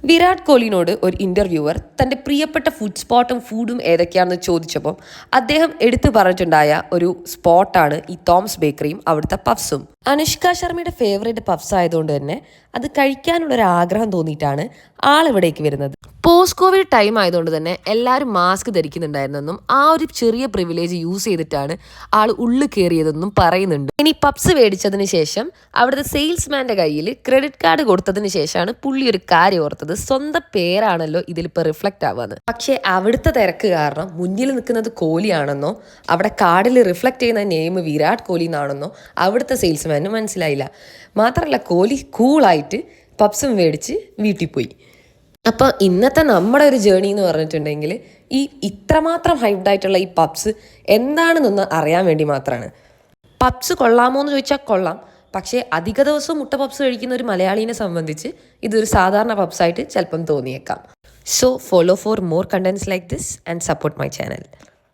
വിരാട് കോഹ്ലിനോട് ഒരു ഇൻ്റർവ്യൂവർ തൻ്റെ പ്രിയപ്പെട്ട ഫുഡ് സ്പോട്ടും ഫുഡും ഏതൊക്കെയാണെന്ന് ചോദിച്ചപ്പോൾ അദ്ദേഹം എടുത്തു പറഞ്ഞിട്ടുണ്ടായ ഒരു സ്പോട്ടാണ് ഈ തോംസ് ബേക്കറിയും അവിടുത്തെ പഫ്സും. അനുഷ്ക ശർമ്മയുടെ ഫേവറേറ്റ് പഫ്സ് ആയതുകൊണ്ട് തന്നെ അത് കഴിക്കാനുള്ളൊരു ആഗ്രഹം തോന്നിയിട്ടാണ് ആളിവിടേക്ക് വരുന്നത്. പോസ്റ്റ് കോവിഡ് ടൈം ആയതുകൊണ്ട് തന്നെ എല്ലാവരും മാസ്ക് ധരിക്കുന്നുണ്ടായിരുന്നെന്നും ആ ഒരു ചെറിയ പ്രിവിലേജ് യൂസ് ചെയ്തിട്ടാണ് ആൾ ഉള്ളിൽ കയറിയതെന്നും പറയുന്നുണ്ട്. ഇനി പപ്സ് മേടിച്ചതിന് ശേഷം അവിടുത്തെ സെയിൽസ്മാൻ്റെ കയ്യിൽ ക്രെഡിറ്റ് കാർഡ് കൊടുത്തതിന് ശേഷമാണ് പുള്ളി ഒരു കാര്യം ഓർത്തത്, സ്വന്തം പേരാണല്ലോ ഇതിലിപ്പോൾ റിഫ്ലക്റ്റ് ആവാന്ന്. പക്ഷേ അവിടുത്തെ തിരക്ക് കാരണം മുന്നിൽ നിൽക്കുന്നത് കോഹ്ലിയാണെന്നോ അവിടെ കാർഡിൽ റിഫ്ലക്റ്റ് ചെയ്യുന്ന നെയിം വിരാട് കോഹ്ലി എന്നാണെന്നോ അവിടുത്തെ സെയിൽസ്മാന് മനസ്സിലായില്ല. മാത്രമല്ല കോഹ്ലി കൂളായിട്ട് പപ്സും മേടിച്ച് വീട്ടിൽ പോയി. അപ്പോൾ ഇന്നത്തെ നമ്മുടെ ഒരു ജേണി എന്ന് പറഞ്ഞിട്ടുണ്ടെങ്കിൽ ഈ ഇത്രമാത്രം ഹൈപ്ഡ് ആയിട്ടുള്ള ഈ പബ്സ് എന്താണെന്നൊന്ന് അറിയാൻ വേണ്ടി മാത്രമാണ്. പബ്സ് കൊള്ളാമോ എന്ന് ചോദിച്ചാൽ കൊള്ളാം, പക്ഷേ അധിക ദിവസവും മുട്ട പബ്സ് കഴിക്കുന്ന ഒരു മലയാളീനെ സംബന്ധിച്ച് ഇതൊരു സാധാരണ പബ്സായിട്ട് ചിലപ്പം തോന്നിയേക്കാം. So follow for more contents like this and support my channel.